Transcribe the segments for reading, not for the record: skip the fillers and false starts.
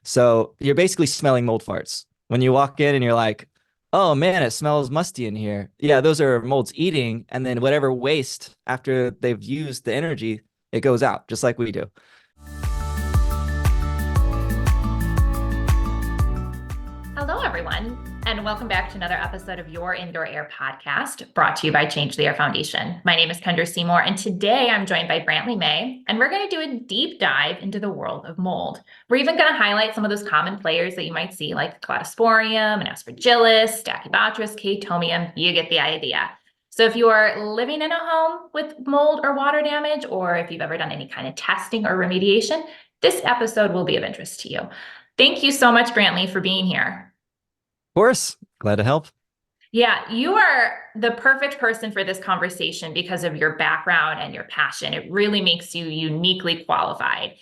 So you're basically smelling mold farts. When you walk in and you're like, oh man, it smells musty in here. Yeah, those are molds eating. And then whatever waste after they've used the energy, it goes out just like we do. Hello, everyone, and welcome back to another episode of Your Indoor Air Podcast, brought to you by Change the Air Foundation. My name is Kendra Seymour, and today I'm joined by Brantley May, and we're going to do a deep dive into the world of mold. We're even going to highlight some of those common players that you might see, like Cladosporium and Aspergillus, Stachybotrys, Chaetomium. You get the idea. So if you are living in a home with mold or water damage, or if you've ever done any kind of testing or remediation, this episode will be of interest to you. Thank you so much, Brantley, for being here. Of course, glad to help. Yeah, you are the perfect person for this conversation because of your background and your passion. It really makes you uniquely qualified.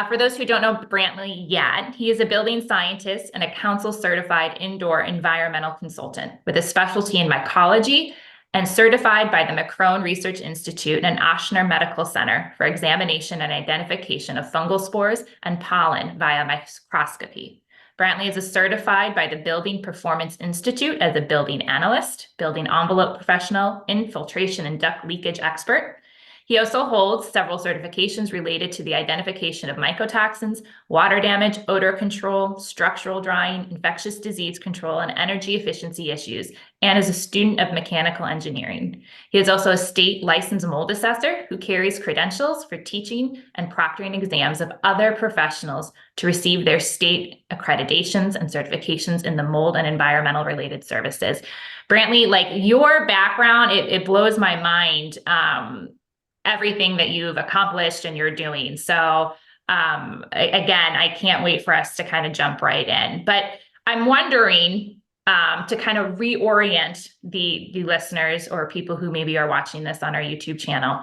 For those who don't know Brantley yet, he is a building scientist and a council certified indoor environmental consultant with a specialty in mycology and certified by the Macron Research Institute and Ochsner Medical Center for examination and identification of fungal spores and pollen via microscopy. Brantley is certified by the Building Performance Institute as a building analyst, building envelope professional, infiltration and duct leakage expert. He also holds several certifications related to the identification of mycotoxins, water damage, odor control, structural drying, infectious disease control, and energy efficiency issues, and is a student of mechanical engineering. He is also a state licensed mold assessor who carries credentials for teaching and proctoring exams of other professionals to receive their state accreditations and certifications in the mold and environmental related services. Brantley, like your background, it blows my mind. Everything that you've accomplished and you're doing. So again, I can't wait for us to kind of jump right in. But I'm wondering to kind of reorient the listeners or people who maybe are watching this on our YouTube channel.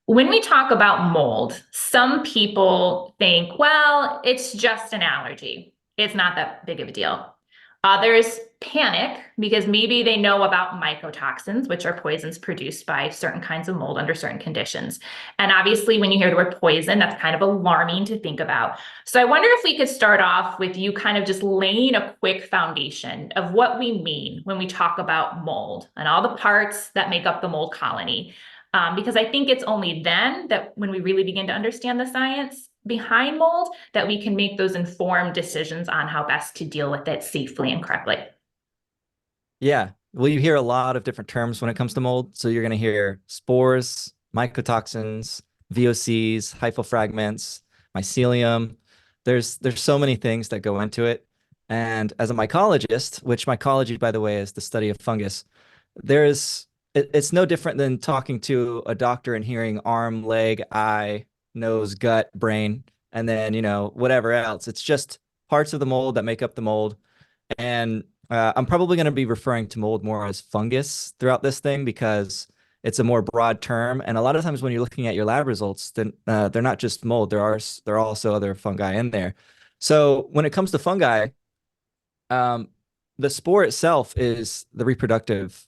When we talk about mold, some people think, well, it's just an allergy. It's not that big of a deal. Others panic because maybe they know about mycotoxins, which are poisons produced by certain kinds of mold under certain conditions. And obviously, when you hear the word poison, that's kind of alarming to think about. So I wonder if we could start off with you kind of just laying a quick foundation of what we mean when we talk about mold and all the parts that make up the mold colony. Because I think it's only then that when we really begin to understand the science behind mold that we can make those informed decisions on how best to deal with it safely and correctly. Yeah. Well, you hear a lot of different terms when it comes to mold. So you're going to hear spores, mycotoxins, VOCs, hyphofragments, mycelium. There's so many things that go into it. And as a mycologist, which mycology, by the way, is the study of fungus, it's no different than talking to a doctor and hearing arm, leg, eye, nose, gut, brain, and then, whatever else. It's just parts of the mold that make up the mold. And I'm probably going to be referring to mold more as fungus throughout this thing because it's a more broad term. And a lot of times when you're looking at your lab results, then they're not just mold. There are also other fungi in there. So when it comes to fungi, the spore itself is the reproductive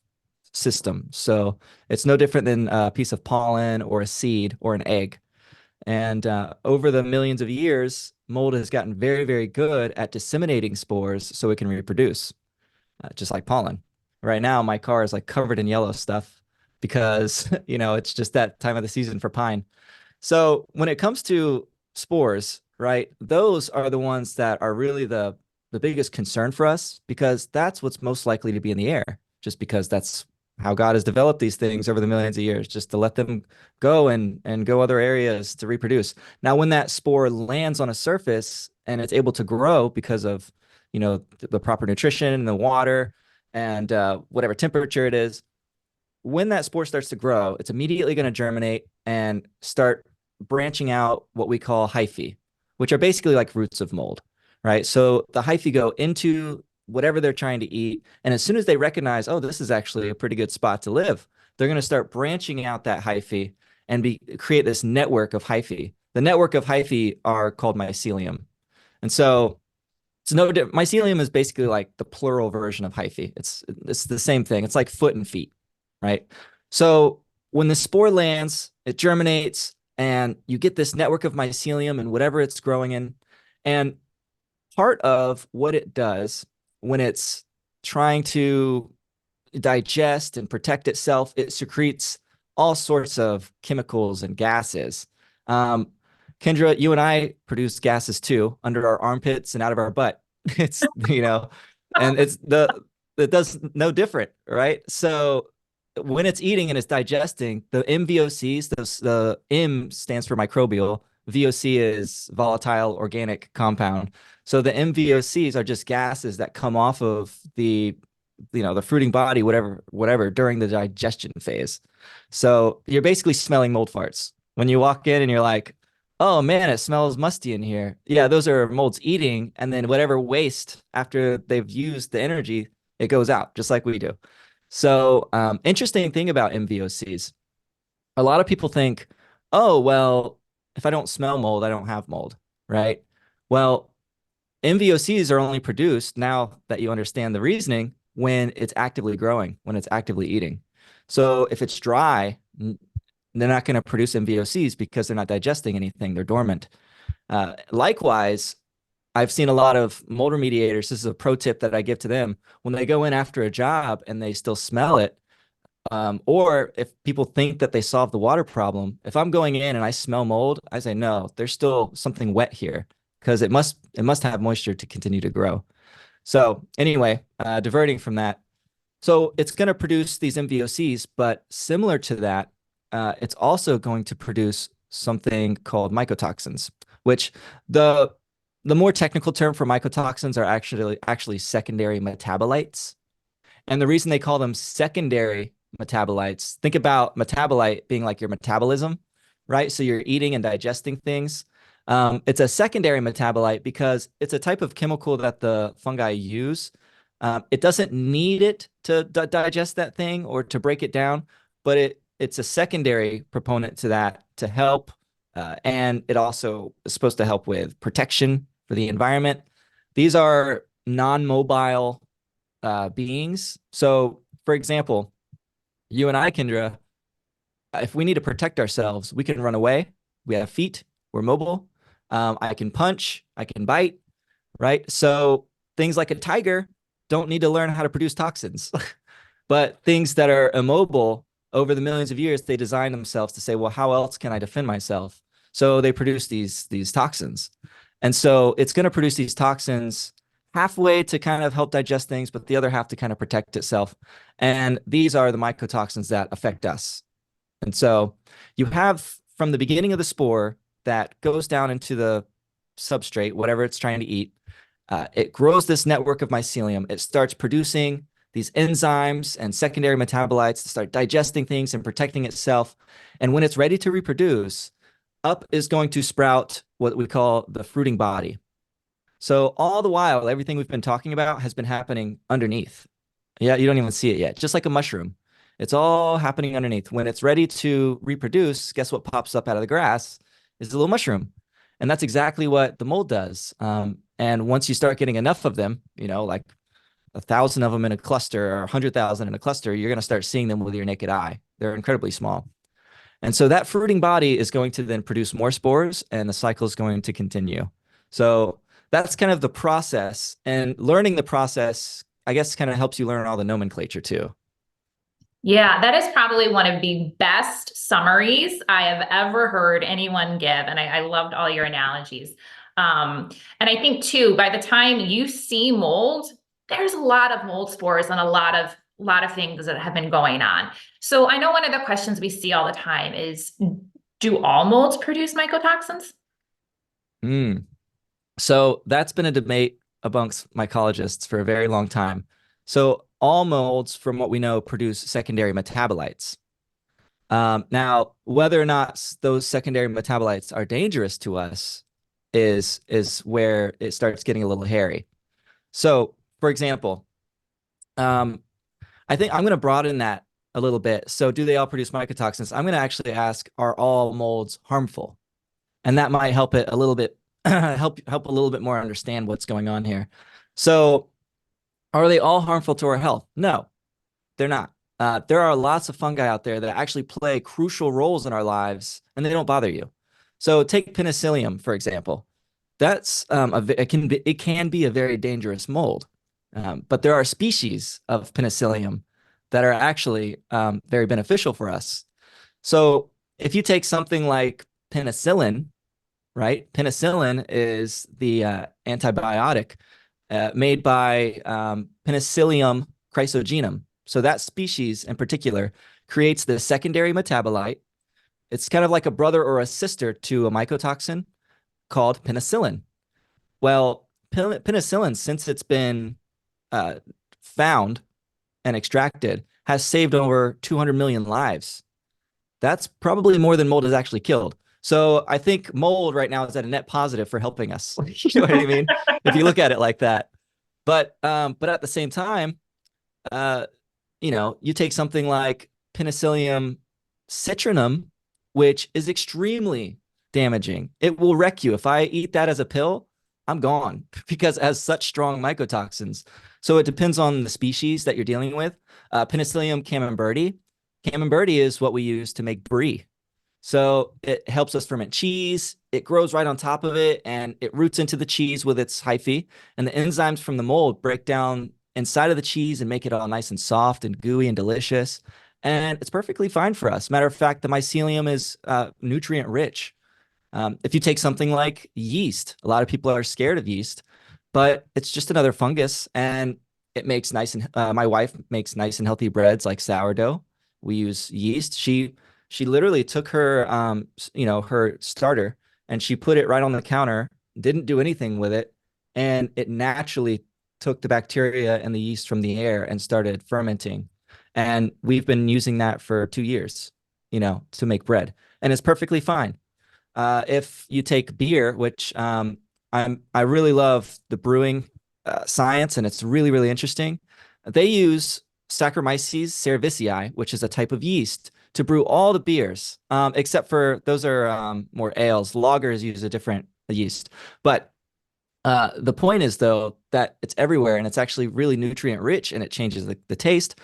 system. So it's no different than a piece of pollen or a seed or an egg. And over the millions of years, mold has gotten very, very good at disseminating spores so it can reproduce, just like pollen. Right now, my car is like covered in yellow stuff because, it's just that time of the season for pine. So when it comes to spores, right, those are the ones that are really the biggest concern for us because that's what's most likely to be in the air, just because that's how God has developed these things over the millions of years, just to let them go and go other areas to reproduce. Now, when that spore lands on a surface and it's able to grow because of, the proper nutrition and the water and whatever temperature it is, when that spore starts to grow, it's immediately going to germinate and start branching out what we call hyphae, which are basically like roots of mold, right? So the hyphae go into whatever they're trying to eat. And as soon as they recognize, oh, this is actually a pretty good spot to live, they're going to start branching out that hyphae and create this network of hyphae. The network of hyphae are called mycelium. And so mycelium is basically like the plural version of hyphae. It's the same thing. It's like foot and feet, right? So when the spore lands, it germinates and you get this network of mycelium and whatever it's growing in. And part of what it does when it's trying to digest and protect itself, it secretes all sorts of chemicals and gases. Um, Kendra, you and I produce gases too under our armpits and out of our butt. It's, and it does no different, right? So when it's eating and it's digesting, the MVOCs, the M stands for microbial, VOC is volatile organic compound. So the MVOCs are just gases that come off of the fruiting body, whatever, during the digestion phase. So you're basically smelling mold farts when you walk in and you're like, oh man, it smells musty in here. Yeah, those are molds eating, and then whatever waste after they've used the energy, it goes out just like we do. So interesting thing about MVOCs, a lot of people think, oh well, if I don't smell mold, I don't have mold, right? Well, MVOCs are only produced, now that you understand the reasoning, when it's actively growing, when it's actively eating. So if it's dry, they're not going to produce MVOCs because they're not digesting anything. They're dormant. Likewise, I've seen a lot of mold remediators. This is a pro tip that I give to them. When they go in after a job and they still smell it, or if people think that they solved the water problem, if I'm going in and I smell mold, I say, no, there's still something wet here because it must have moisture to continue to grow. So anyway, diverting from that. So it's going to produce these MVOCs, but similar to that, it's also going to produce something called mycotoxins, which the the more technical term for mycotoxins are actually secondary metabolites. And the reason they call them secondary metabolites, think about metabolite being like your metabolism, right? So you're eating and digesting things. It's a secondary metabolite because it's a type of chemical that the fungi use. It doesn't need it to digest that thing or to break it down, but it's a secondary proponent to that to help. And it also is supposed to help with protection for the environment. These are non-mobile beings. So, for example, you and I, Kendra, if we need to protect ourselves, we can run away. We have feet. We're mobile. I can punch. I can bite. Right. So things like a tiger don't need to learn how to produce toxins, but things that are immobile over the millions of years, they design themselves to say, well, how else can I defend myself? So they produce these toxins. And so it's going to produce these toxins halfway to kind of help digest things, but the other half to kind of protect itself. And these are the mycotoxins that affect us. And so you have from the beginning of the spore that goes down into the substrate, whatever it's trying to eat. It grows this network of mycelium. It starts producing these enzymes and secondary metabolites to start digesting things and protecting itself. And when it's ready to reproduce, up is going to sprout what we call the fruiting body. So all the while, everything we've been talking about has been happening underneath. Yeah, you don't even see it yet, just like a mushroom. It's all happening underneath. When it's ready to reproduce, guess what pops up out of the grass is a little mushroom. And that's exactly what the mold does. And once you start getting enough of them, like 1,000 of them in a cluster or 100,000 in a cluster, you're going to start seeing them with your naked eye. They're incredibly small. And so that fruiting body is going to then produce more spores and the cycle is going to continue. So that's kind of the process. And learning the process, I guess, kind of helps you learn all the nomenclature too. Yeah, that is probably one of the best summaries I have ever heard anyone give. And I loved all your analogies. And I think too, by the time you see mold, there's a lot of mold spores and a lot of things that have been going on. So I know one of the questions we see all the time is, do all molds produce mycotoxins? Mm. So that's been a debate amongst mycologists for a very long time. So all molds, from what we know, produce secondary metabolites. Now, whether or not those secondary metabolites are dangerous to us is where it starts getting a little hairy. So, for example, um, I think I'm going to broaden that a little bit. So, do they all produce mycotoxins? I'm going to actually ask, are all molds harmful? And that might help it a little bit, help a little bit more understand what's going on here. So, are they all harmful to our health? No, they're not. There are lots of fungi out there that actually play crucial roles in our lives, and they don't bother you. So, take Penicillium, for example. That's it can be a very dangerous mold. But there are species of Penicillium that are actually very beneficial for us. So if you take something like penicillin, right? Penicillin is the antibiotic made by Penicillium chrysogenum. So that species in particular creates the secondary metabolite. It's kind of like a brother or a sister to a mycotoxin called penicillin. Well, penicillin, since it's been uh, found and extracted, has saved over 200 million lives. That's probably more than mold has actually killed. So I think mold right now is at a net positive for helping us. You know what I mean? If you look at it like that. But at the same time, uh, you take something like Penicillium citrinum, which is extremely damaging. It will wreck you. If I eat that as a pill, I'm gone because it has such strong mycotoxins. So it depends on the species that you're dealing with. Penicillium camemberti. Camemberti is what we use to make brie. So it helps us ferment cheese. It grows right on top of it and it roots into the cheese with its hyphae. And the enzymes from the mold break down inside of the cheese and make it all nice and soft and gooey and delicious. And it's perfectly fine for us. Matter of fact, the mycelium is nutrient rich. If you take something like yeast, a lot of people are scared of yeast, but it's just another fungus and it makes nice and my wife makes nice and healthy breads like sourdough. We use yeast. She literally took her her starter and she put it right on the counter, didn't do anything with it, and it naturally took the bacteria and the yeast from the air and started fermenting. And we've been using that for 2 years, to make bread, and it's perfectly fine. If you take beer, which I really love the brewing science, and it's really really interesting. They use Saccharomyces cerevisiae, which is a type of yeast, to brew all the beers, except for those are more ales. Lagers use a different yeast, but the point is though that it's everywhere and it's actually really nutrient rich and it changes the taste.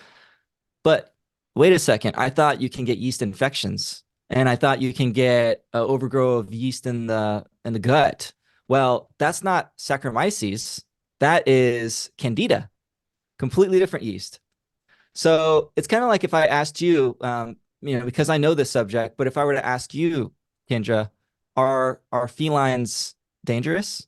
But wait a second, I thought you can get yeast infections and I thought you can get overgrowth of yeast in the gut. Well, that's not Saccharomyces. That is Candida, completely different yeast. So it's kind of like if I asked you, because I know this subject, but if I were to ask you, Kendra, are felines dangerous?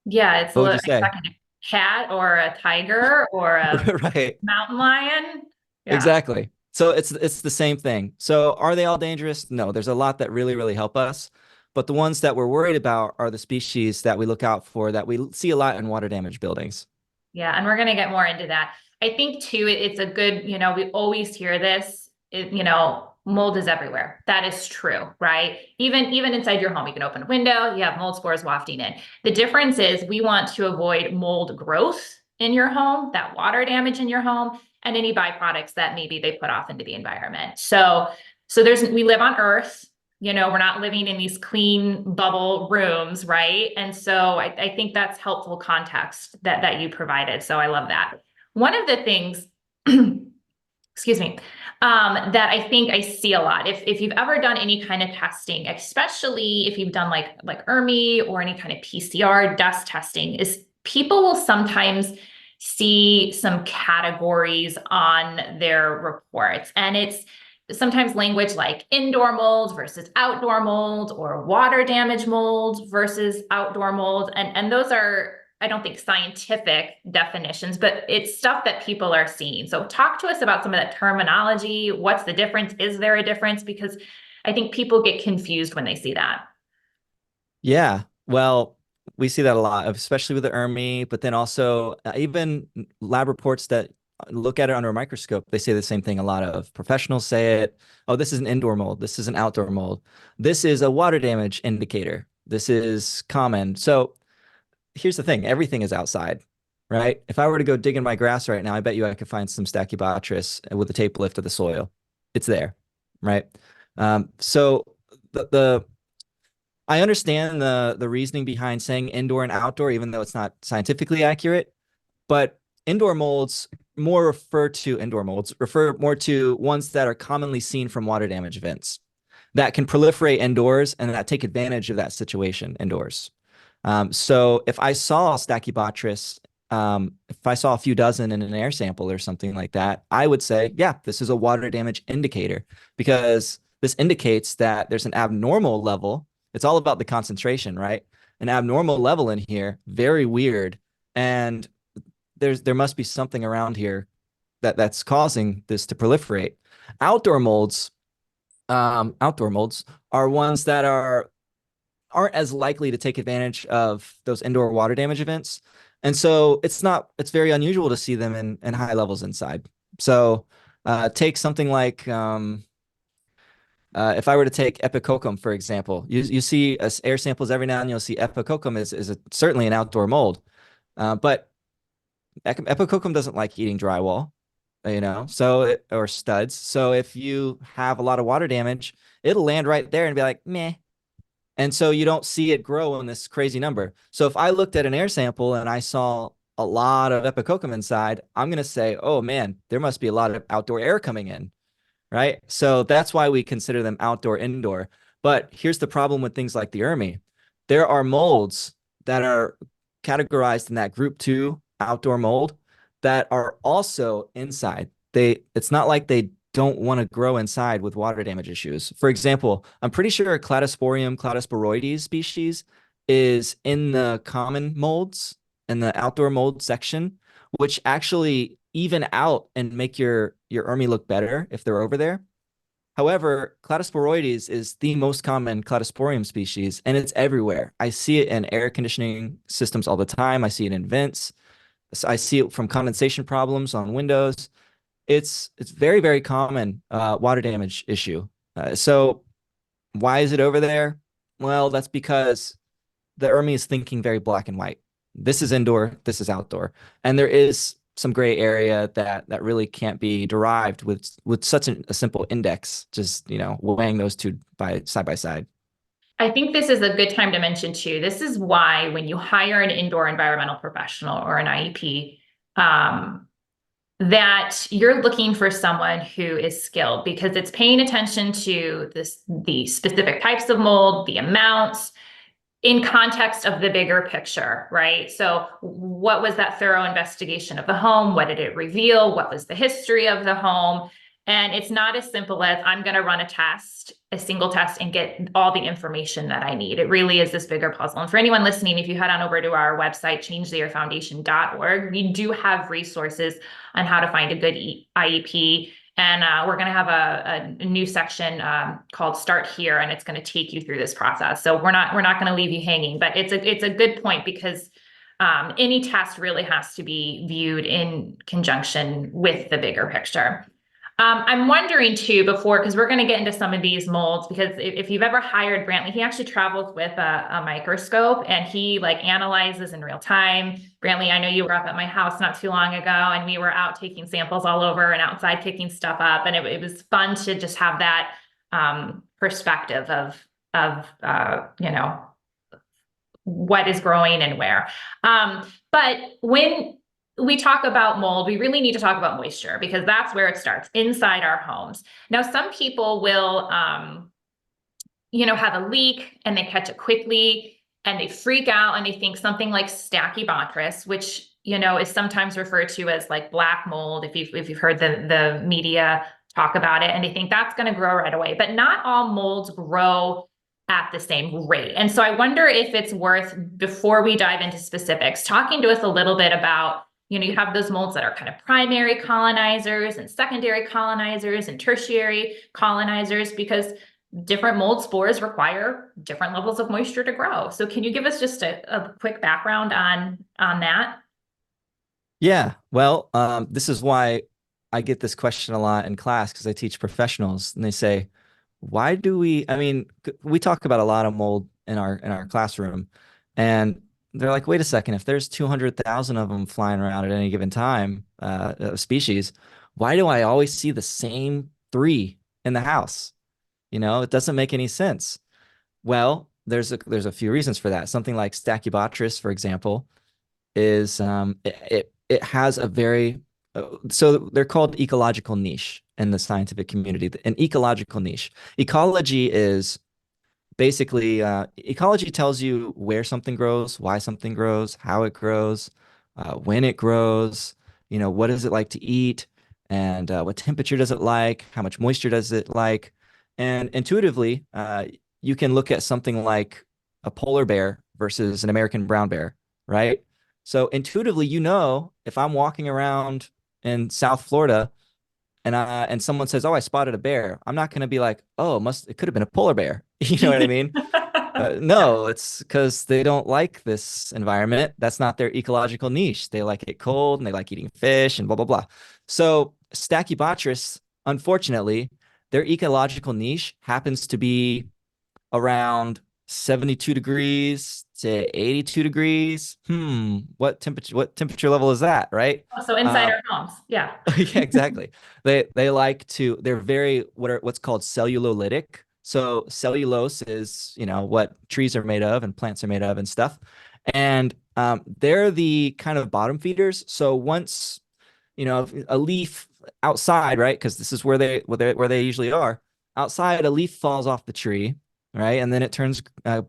Yeah, it's What would you say? expecting a cat or a tiger or a Right. mountain lion. Yeah. Exactly. So it's the same thing. So are they all dangerous? No, there's a lot that really, really help us. But the ones that we're worried about are the species that we look out for that we see a lot in water damaged buildings. Yeah, and we're going to get more into that. I think too, it's a good, we always hear this, mold is everywhere. That is true, right? Even inside your home, you can open a window, you have mold spores wafting in. The difference is we want to avoid mold growth in your home, that water damage in your home, and any byproducts that maybe they put off into the environment. So we live on Earth. We're not living in these clean bubble rooms, right? And so I think that's helpful context that you provided. So I love that. One of the things, excuse me, that I think I see a lot, if you've ever done any kind of testing, especially if you've done like ERMI or any kind of PCR dust testing, is people will sometimes see some categories on their reports, and it's sometimes language like indoor mold versus outdoor mold or water damage mold versus outdoor mold. And those are, I don't think, scientific definitions, but it's stuff that people are seeing. So talk to us about some of that terminology. What's the difference? Is there a difference? Because I think people get confused when they see that. Yeah. Well, we see that a lot, especially with the ERMI, but then also even lab reports that look at it under a microscope, they say the same thing. A lot of professionals say it. Oh, this is an indoor mold. This is an outdoor mold. This is a water damage indicator. This is common. So here's the thing. Everything is outside, right? If I were to go dig in my grass right now, I bet you I could find some Stachybotrys with a tape lift of the soil. It's there, right? So the I understand the reasoning behind saying indoor and outdoor, even though it's not scientifically accurate. But indoor molds refer more to ones that are commonly seen from water damage events that can proliferate indoors and that take advantage of that situation indoors. So if I saw Stachybotrys, if I saw a few dozen in an air sample or something like that, I would say, yeah, this is a water damage indicator because this indicates that there's an abnormal level. It's all about the concentration, right? An abnormal level in here, very weird. And there must be something around here that's causing this to proliferate. Outdoor molds, outdoor molds are ones that aren't as likely to take advantage of those indoor water damage events. And so it's very unusual to see them in high levels inside. So take something like if I were to take Epicocum, for example, you see air samples every now and then, you'll see Epicocum is certainly an outdoor mold. But Epicocum doesn't like eating drywall, or studs. So if you have a lot of water damage, it'll land right there and be like, meh. And so you don't see it grow in this crazy number. So if I looked at an air sample and I saw a lot of Epicocum inside, I'm going to say, oh man, there must be a lot of outdoor air coming in, right? So that's why we consider them outdoor, indoor. But here's the problem with things like the ERMI. There are molds that are categorized in that group 2 outdoor mold that are also inside. It's not like they don't want to grow inside with water damage issues. For example, I'm pretty sure Cladosporium cladosporoides species is in the common molds in the outdoor mold section, which actually even out and make your ERMI look better if they're over there. However, Cladosporoides is the most common Cladosporium species, and it's everywhere. I see it in air conditioning systems all the time. I see it in vents. I see it from condensation problems on windows. It's very, very common water damage issue. So why is it over there? Well, that's because the ERMI is thinking very black and white. This is indoor, this is outdoor. And there is some gray area that really can't be derived with such a simple index, just, weighing those two by side. I think this is a good time to mention too. This is why when you hire an indoor environmental professional or an IEP, that you're looking for someone who is skilled because it's paying attention to the specific types of mold, the amounts, in context of the bigger picture, right? So what was that thorough investigation of the home? What did it reveal? What was the history of the home? And it's not as simple as I'm going to run a single test and get all the information that I need. It really is this bigger puzzle. And for anyone listening, if you head on over to our website, changetheairfoundation.org, we do have resources on how to find a good IEP. And we're going to have a new section called Start Here, and it's going to take you through this process. So we're not going to leave you hanging, but it's a good point because any test really has to be viewed in conjunction with the bigger picture. I'm wondering too, because we're going to get into some of these molds, because if you've ever hired Brantley, he actually travels with a microscope and he analyzes in real time. Brantley, I know you were up at my house not too long ago and we were out taking samples all over and outside picking stuff up. And it was fun to just have that perspective of what is growing and where. But when we talk about mold, we really need to talk about moisture because that's where it starts inside our homes. Now, some people will, have a leak and they catch it quickly and they freak out and they think something like Stachybotrys, which, is sometimes referred to as like black mold. If you've heard the media talk about it, and they think that's going to grow right away, but not all molds grow at the same rate. And so I wonder if it's worth, before we dive into specifics, talking to us a little bit about, you have those molds that are kind of primary colonizers and secondary colonizers and tertiary colonizers, because different mold spores require different levels of moisture to grow. So can you give us just a quick background on that? Yeah, well, this is why I get this question a lot in class because I teach professionals and they say, why do we talk about a lot of mold in our classroom, and they're like, wait a second, if there's 200,000 of them flying around at any given time, species, why do I always see the same 3 in the house? It doesn't make any sense. Well, there's a few reasons for that. Something like Stachybotrys, for example, is it has a very so they're called ecological niche in the scientific community. An ecological niche. Ecology is Basically, ecology tells you where something grows, why something grows, how it grows, when it grows, what is it like to eat, and what temperature does it like, how much moisture does it like. And intuitively, you can look at something like a polar bear versus an American brown bear, right? So intuitively, if I'm walking around in South Florida and someone says, "Oh, I spotted a bear," I'm not going to be like, "Oh, it could have been a polar bear." You know what I mean? No, it's because they don't like this environment. That's not their ecological niche. They like it cold and they like eating fish and blah blah blah. So Stachybotrys, unfortunately, their ecological niche happens to be around 72 degrees to 82 degrees. What temperature level is that, right? So inside Uh, our homes. Yeah. yeah, exactly. They're very what's called cellulolytic. So cellulose is, what trees are made of and plants are made of and stuff. And they're the kind of bottom feeders. So once, if a leaf outside, right? Because this is where they usually are. Outside, a leaf falls off the tree, right? And then it turns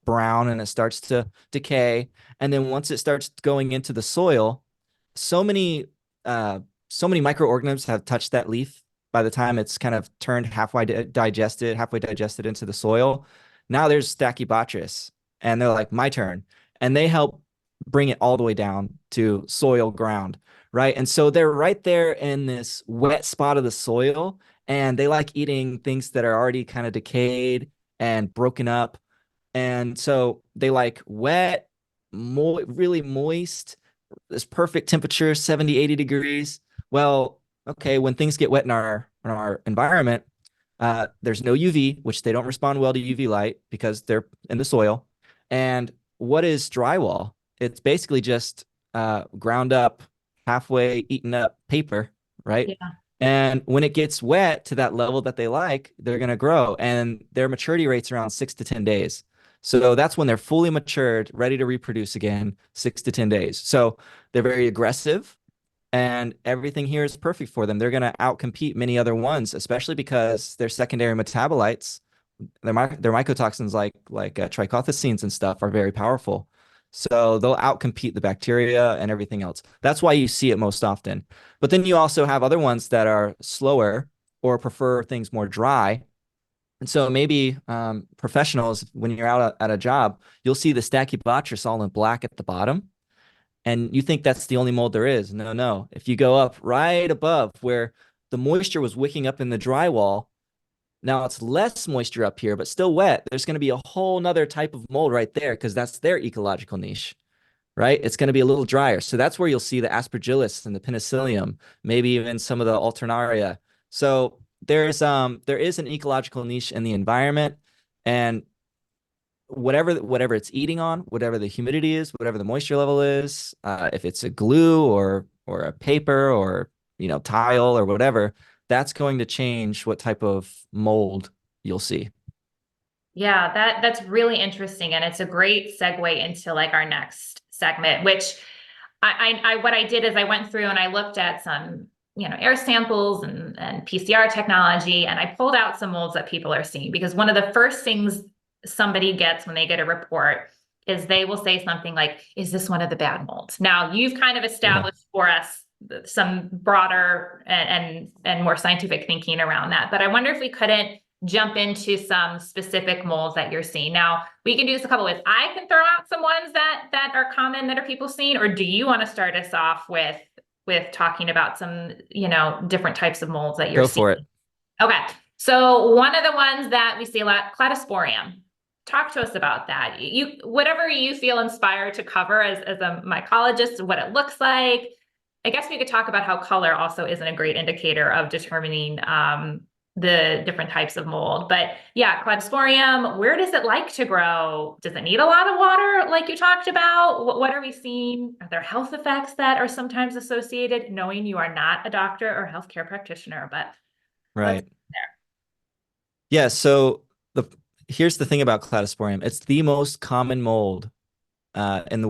brown and it starts to decay. And then once it starts going into the soil, so many uh, so many microorganisms have touched that leaf by the time it's kind of turned halfway digested into the soil. Now there's Stachybotrys, and they're like, my turn. And they help bring it all the way down to soil ground, right? And so they're right there in this wet spot of the soil, and they like eating things that are already kind of decayed and broken up. And so they like wet, really moist, this perfect temperature, 70, 80 degrees. Well, okay, when things get wet in our environment, there's no UV, which they don't respond well to UV light because they're in the soil. And what is drywall? It's basically just ground up, halfway eaten up paper, right? Yeah. And when it gets wet to that level that they like, they're going to grow. And their maturity rate's around 6 to 10 days. So that's when they're fully matured, ready to reproduce again, 6 to 10 days. So they're very aggressive, and everything here is perfect for them. They're going to outcompete many other ones, especially because their secondary metabolites, their mycotoxins like trichothecenes and stuff are very powerful. So they'll outcompete the bacteria and everything else. That's why you see it most often. But then you also have other ones that are slower or prefer things more dry. And so maybe professionals, when you're out at a job, you'll see the Stachybotrys all in black at the bottom, and you think that's the only mold there is. No, no. If you go up right above where the moisture was wicking up in the drywall, now it's less moisture up here, but still wet. There's going to be a whole nother type of mold right there because that's their ecological niche, right? It's going to be a little drier. So that's where you'll see the Aspergillus and the Penicillium, maybe even some of the Alternaria. So there is an ecological niche in the environment, and whatever it's eating on, whatever the humidity is, whatever the moisture level is, if it's a glue or a paper or tile or whatever, that's going to change what type of mold you'll see. Yeah, that's really interesting. And it's a great segue into like our next segment, which what I did is I went through and I looked at some, air samples and PCR technology, and I pulled out some molds that people are seeing, because one of the first things somebody gets when they get a report is they will say something like, is this one of the bad molds? Now, you've kind of Yeah. established for us some broader and more scientific thinking around that. But I wonder if we couldn't jump into some specific molds that you're seeing. Now, we can do this a couple ways. I can throw out some ones that are common that are people seeing, or do you want to start us off with talking about some, different types of molds that you're Go seeing? for it. Okay. So one of the ones that we see a lot, Cladosporium. Talk to us about that. Whatever you feel inspired to cover as a mycologist, what it looks like. I guess we could talk about how color also isn't a great indicator of determining the different types of mold. But yeah, Cladosporium, where does it like to grow? Does it need a lot of water like you talked about? What are we seeing? Are there health effects that are sometimes associated, knowing you are not a doctor or healthcare practitioner, but let's Right. there. Yeah. So here's the thing about Cladosporium. It's the most common mold in the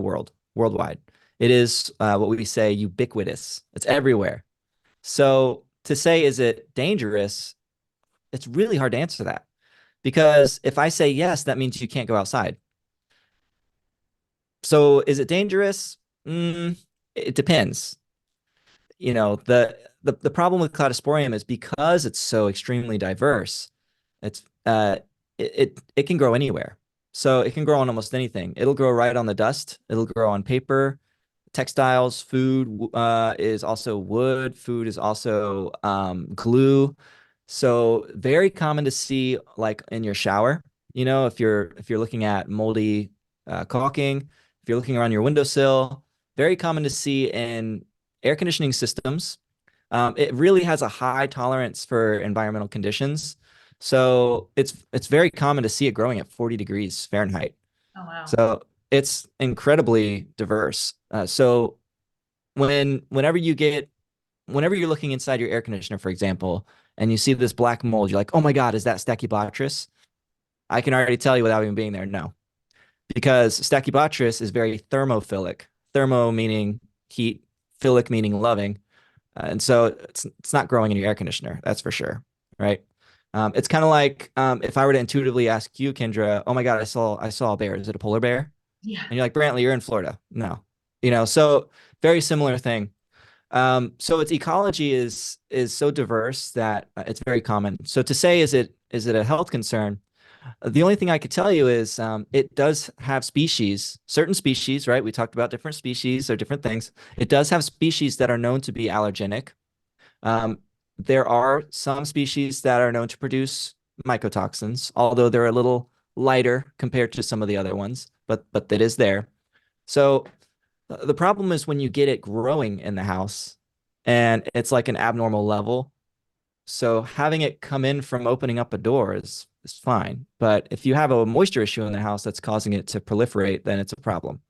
worldwide. It is what we say ubiquitous. It's everywhere. So to say, is it dangerous? It's really hard to answer that. Because if I say yes, that means you can't go outside. So is it dangerous? It depends. You know, the problem with Cladosporium is because it's so extremely diverse, it's it can grow anywhere. So it can grow on almost anything. It'll grow right on the dust. It'll grow on paper, textiles, food is also wood, food is also glue. So very common to see like in your shower, you know, if you're looking at moldy caulking, if you're looking around your windowsill, very common to see in air conditioning systems. It really has a high tolerance for environmental conditions. So it's very common to see it growing at 40 degrees Fahrenheit. Oh, wow. So it's incredibly diverse. So whenever you're looking inside your air conditioner, for example, and you see this black mold, you're like, oh my God, is that Stachybotrys? I can already tell you without even being there, no. Because Stachybotrys is very thermophilic. Thermo meaning heat, philic meaning loving. And so it's not growing in your air conditioner, that's for sure, right? It's kind of like if I were to intuitively ask you, Kendra, oh my God, I saw a bear. Is it a polar bear? Yeah. And you're like, Brantley, you're in Florida. No, so very similar thing. So its ecology is so diverse that it's very common. So to say, is it a health concern? The only thing I could tell you is it does have species, certain species, right? We talked about different species or different things. It does have species that are known to be allergenic. Um, there are some species that are known to produce mycotoxins, although they're a little lighter compared to some of the other ones, but that is there. So the problem is when you get it growing in the house and it's like an abnormal level. So having it come in from opening up a door is fine. But if you have a moisture issue in the house that's causing it to proliferate, then it's a problem.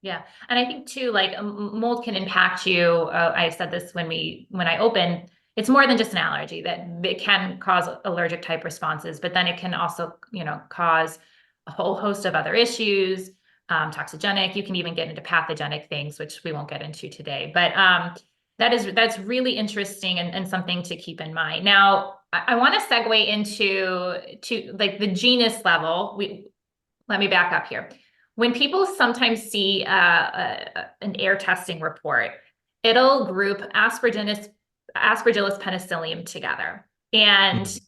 Yeah. And I think too, like mold can impact you. I said this when I opened, it's more than just an allergy, that it can cause allergic type responses, but then it can also, cause a whole host of other issues, toxigenic. You can even get into pathogenic things, which we won't get into today. But that's really interesting and something to keep in mind. Now, I want to segue into like the genus level. Let me back up here. When people sometimes see an air testing report, it'll group Aspergillus penicillium together. And Mhm.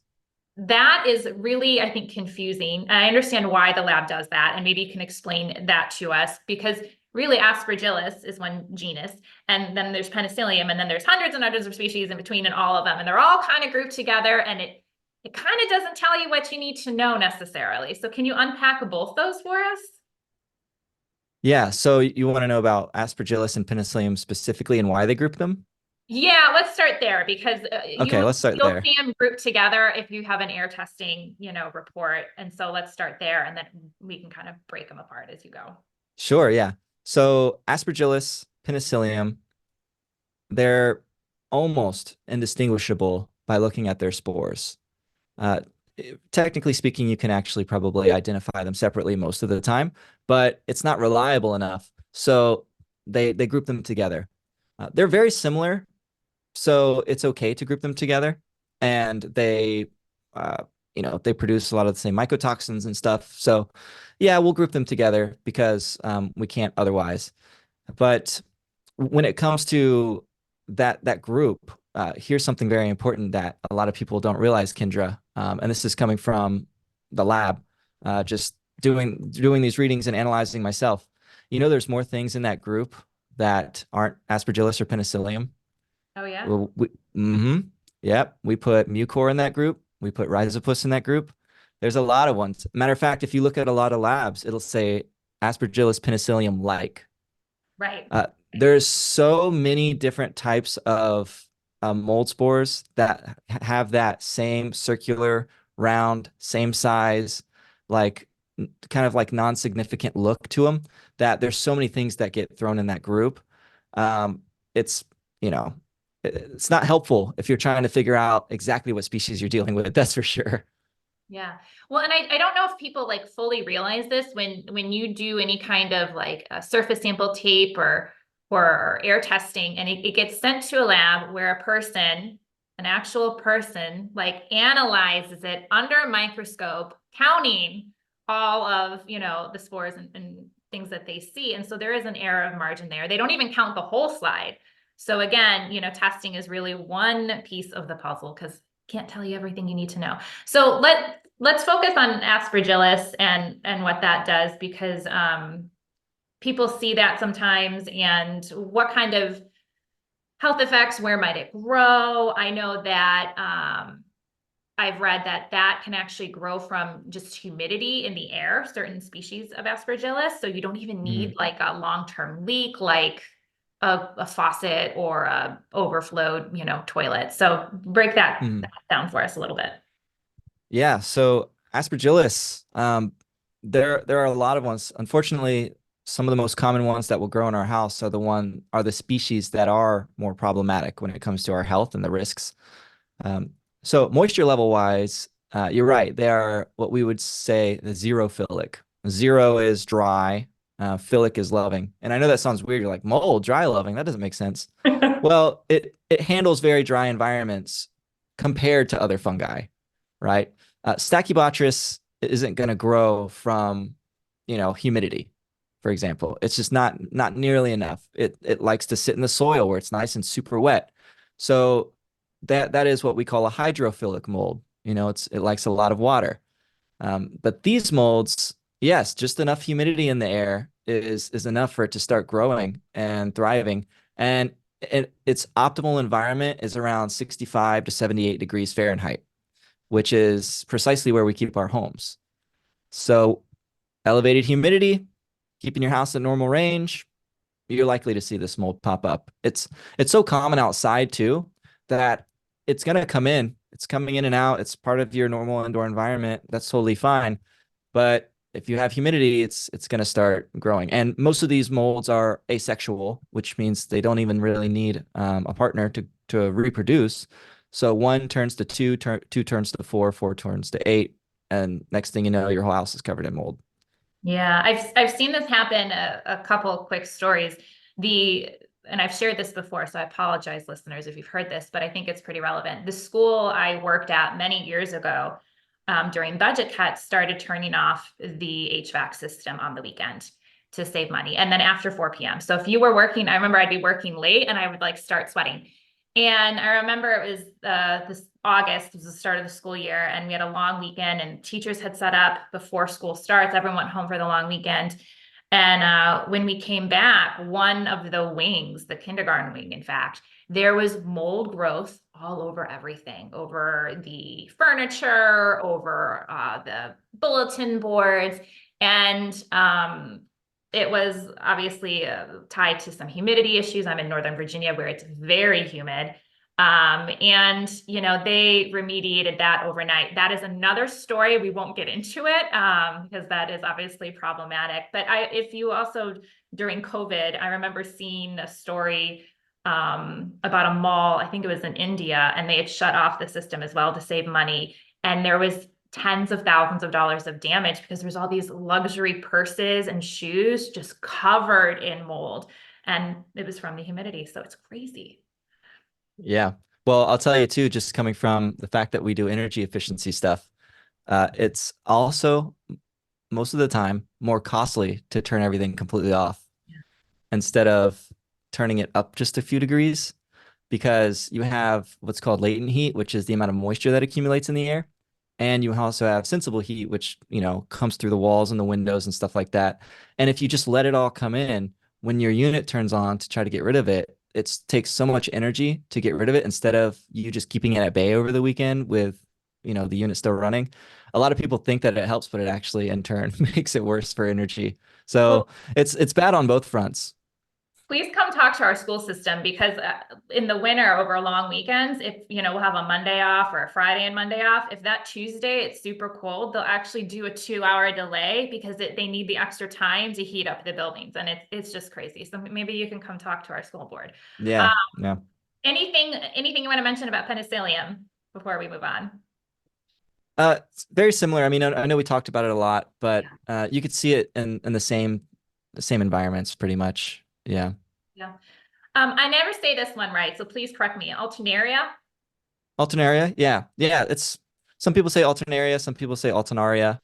that is really, I think, confusing. And I understand why the lab does that. And maybe you can explain that to us, because really Aspergillus is one genus. And then there's Penicillium, and then there's hundreds and hundreds of species in between and all of them. And they're all kind of grouped together. And it kind of doesn't tell you what you need to know necessarily. So can you unpack both those for us? Yeah, so you want to know about Aspergillus and Penicillium specifically and why they group them? Yeah, let's start there, because Okay, let's start you'll there. see them grouped together if you have an air testing, report. And so let's start there, and then we can kind of break them apart as you go. Sure, yeah. So Aspergillus, Penicillium, they're almost indistinguishable by looking at their spores. Uh, Technically speaking, you can actually probably identify them separately most of the time, but it's not reliable enough. So they group them together. They're very similar, so it's okay to group them together. And uh, they produce a lot of the same mycotoxins and stuff. So yeah, we'll group them together because we can't otherwise. But when it comes to that group, here's something very important that a lot of people don't realize, Kendra. And this is coming from the lab, just doing these readings and analyzing myself. There's more things in that group that aren't Aspergillus or Penicillium. Oh, yeah. Well, yep, we put Mucor in that group. We put Rhizopus in that group. There's a lot of ones. Matter of fact, if you look at a lot of labs, it'll say Aspergillus penicillium like. Right. There's so many different types of mold spores that have that same circular, round, same size, like kind of like non-significant look to them, that there's so many things that get thrown in that group. Um, it's, you know, it's not helpful if you're trying to figure out exactly what species you're dealing with. That's for sure. Yeah. Well, and I don't know if people like fully realize this when you do any kind of like a surface sample tape or air testing, and it gets sent to a lab where a person, an actual person, like analyzes it under a microscope, counting all of, the spores and things that they see. And so there is an error of margin there. They don't even count the whole slide. So again, testing is really one piece of the puzzle because can't tell you everything you need to know. So let's focus on Aspergillus and what that does, because people see that sometimes, and what kind of health effects, where might it grow? I know that I've read that can actually grow from just humidity in the air, certain species of Aspergillus. So you don't even need like a long-term leak, like a faucet or a overflowed, toilet. So break that down for us a little bit. Yeah, so Aspergillus, there are a lot of ones. Unfortunately, some of the most common ones that will grow in our house are the species that are more problematic when it comes to our health and the risks. So moisture level wise, you're right. They are what we would say the xerophilic. Zero is dry, philic is loving. And I know that sounds weird. You're like, mold, dry loving. That doesn't make sense. Well, it handles very dry environments compared to other fungi, right? Stachybotrys isn't going to grow from, humidity, for example. It's just not nearly enough. It likes to sit in the soil where it's nice and super wet. So that is what we call a hydrophilic mold. It likes a lot of water. But these molds, yes, just enough humidity in the air is enough for it to start growing and thriving. And its optimal environment is around 65 to 78 degrees Fahrenheit, which is precisely where we keep our homes. So elevated humidity, keeping your house at normal range, you're likely to see this mold pop up. It's so common outside too that it's going to come in. It's coming in and out. It's part of your normal indoor environment. That's totally fine. But if you have humidity, it's going to start growing. And most of these molds are asexual, which means they don't even really need a partner to reproduce. So one turns to two, two turns to four, four turns to eight, and next thing you know, your whole house is covered in mold. Yeah, I've seen this happen. A couple quick stories. And I've shared this before, so I apologize, listeners, if you've heard this, but I think it's pretty relevant. The school I worked at many years ago, during budget cuts, started turning off the HVAC system on the weekend to save money, and then after 4 p.m. So if you were working, I remember I'd be working late and I would like start sweating. And I remember it was this August was the start of the school year, and we had a long weekend, and teachers had set up before school starts. Everyone went home for the long weekend. And when we came back, one of the wings, the kindergarten wing, in fact, there was mold growth all over everything, over the furniture, over the bulletin boards. And it was obviously tied to some humidity issues. I'm in Northern Virginia where it's very humid. And they remediated that overnight. That is another story. We won't get into it because that is obviously problematic. But if you also, during COVID, I remember seeing a story about a mall, I think it was in India, and they had shut off the system as well to save money. And there was tens of thousands of dollars of damage because there's all these luxury purses and shoes just covered in mold. And it was from the humidity. So it's crazy. Yeah. Well, I'll tell you too, just coming from the fact that we do energy efficiency stuff, it's also most of the time more costly to turn everything completely off instead of turning it up just a few degrees, because you have what's called latent heat, which is the amount of moisture that accumulates in the air. And you also have sensible heat, which, comes through the walls and the windows and stuff like that. And if you just let it all come in, when your unit turns on to try to get rid of it, it takes so much energy to get rid of it instead of you just keeping it at bay over the weekend with, the unit still running. A lot of people think that it helps, but it actually in turn makes it worse for energy. Well, So it's bad on both fronts. please come talk to our school system, because in the winter over long weekends, if we'll have a Monday off or a Friday and Monday off, if that Tuesday it's super cold, they'll actually do a 2-hour delay because they need the extra time to heat up the buildings, and it's just crazy. So maybe you can come talk to our school board. Yeah, yeah. Anything you want to mention about penicillium before we move on? It's very similar. I mean, I know we talked about it a lot, but you could see it in the same environments pretty much. Yeah. Yeah. I never say this one right, so please correct me. Alternaria. Alternaria, yeah, yeah. It's some people say Alternaria, some people say Alternaria.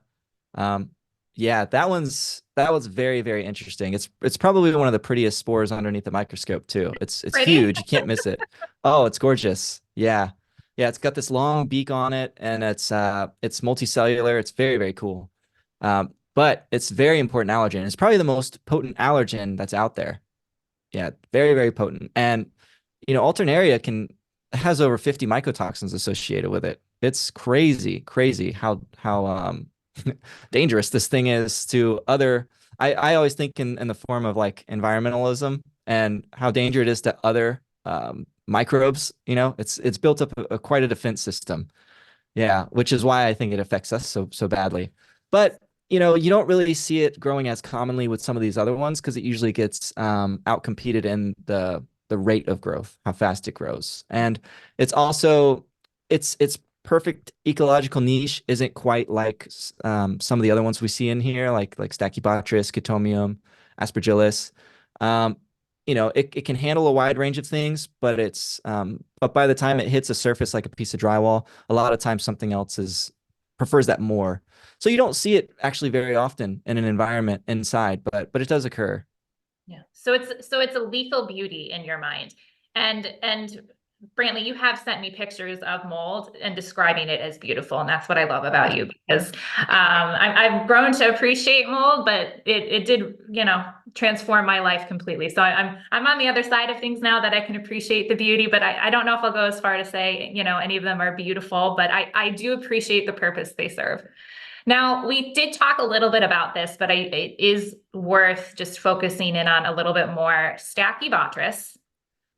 Um, yeah, that was very, very interesting. It's probably one of the prettiest spores underneath the microscope too. It's Pretty. huge. You can't miss it. Oh, it's gorgeous. Yeah. Yeah, it's got this long beak on it and it's multicellular. It's very, very cool. But it's very important allergen. It's probably the most potent allergen that's out there. Yeah, very, very potent. And Alternaria can has over 50 mycotoxins associated with it. It's crazy, crazy how dangerous this thing is to other. I always think in the form of like environmentalism and how dangerous it is to other microbes. It's built up quite a defense system. Yeah, which is why I think it affects us so badly. But you don't really see it growing as commonly with some of these other ones because it usually gets outcompeted in the rate of growth, how fast it grows. And it's also its perfect ecological niche isn't quite like some of the other ones we see in here, like Stachybotrys, Chaetomium, Aspergillus. Um, it can handle a wide range of things, but by the time it hits a surface like a piece of drywall, a lot of times something else is prefers that more. So you don't see it actually very often in an environment inside, but it does occur. Yeah. So it's a lethal beauty in your mind. And Brantley, you have sent me pictures of mold and describing it as beautiful, and that's what I love about you because I've grown to appreciate mold, but it did transform my life completely. So I'm on the other side of things now that I can appreciate the beauty, but I don't know if I'll go as far to say any of them are beautiful, but I do appreciate the purpose they serve. Now, we did talk a little bit about this, but it is worth just focusing in on a little bit more. Stachybotrys,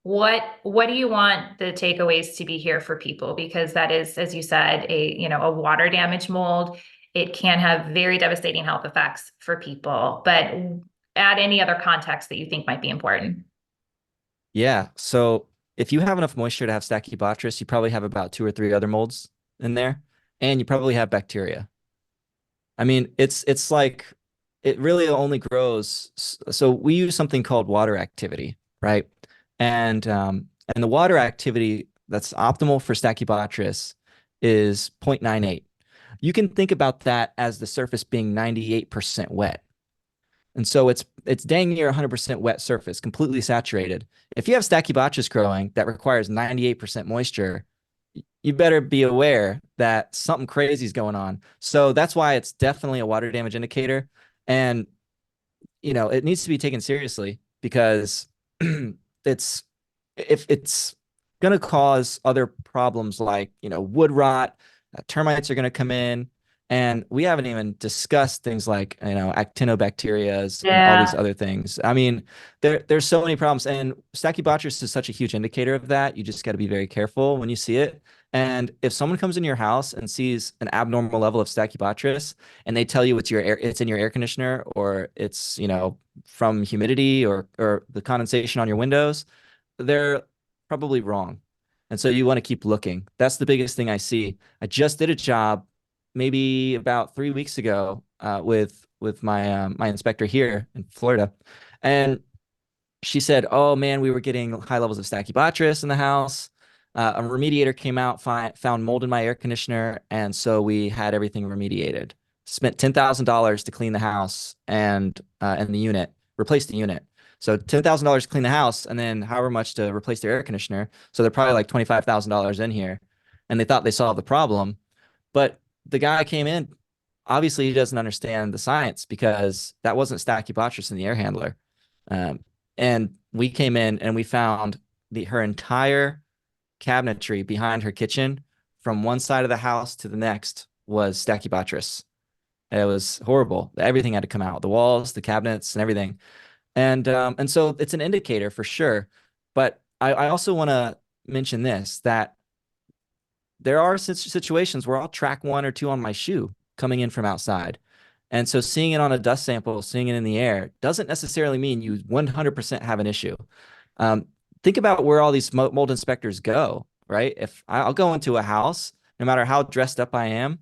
what do you want the takeaways to be here for people? Because that is, as you said, a water damage mold. It can have very devastating health effects for people, but add any other context that you think might be important. Yeah. So if you have enough moisture to have Stachybotrys, you probably have about two or three other molds in there, and you probably have bacteria. I mean, it's like it really only grows. So we use something called water activity, right? And the water activity that's optimal for Stachybotrys is 0.98. You can think about that as the surface being 98% wet. And so it's dang near 100% wet surface, completely saturated. If you have Stachybotrys growing that requires 98% moisture, you better be aware that something crazy is going on. So that's why it's definitely a water damage indicator. And, it needs to be taken seriously because it's if it's going to cause other problems like, wood rot, termites are going to come in. And we haven't even discussed things like, actinobacterias and all these Yeah. other things. I mean, there's so many problems. And Stachybotrys is such a huge indicator of that. You just got to be very careful when you see it. And if someone comes in your house and sees an abnormal level of Stachybotrys and they tell you it's in your air conditioner or it's, from humidity or the condensation on your windows, they're probably wrong. And so you want to keep looking. That's the biggest thing I see. I just did a job maybe about 3 weeks ago with my inspector here in Florida, and she said, "Oh man, we were getting high levels of Stachybotrys in the house. A remediator came out, found mold in my air conditioner, and so we had everything remediated. Spent $10,000 to clean the house and the unit, replace the unit. So $10,000 to clean the house, and then however much to replace their air conditioner. So they're probably like $25,000 in here, and they thought they solved the problem, but the guy came in. Obviously, he doesn't understand the science because that wasn't Stachybotrys in the air handler. Um, and we came in and we found her entire cabinetry behind her kitchen from one side of the house to the next was Stachybotrys. It was horrible. Everything had to come out, the walls, the cabinets, and everything. And so it's an indicator for sure. But I also want to mention this that there are situations where I'll track one or two on my shoe coming in from outside. And so seeing it on a dust sample, seeing it in the air doesn't necessarily mean you 100% have an issue. Um, think about where all these mold inspectors go, right? If I'll go into a house, no matter how dressed up I am,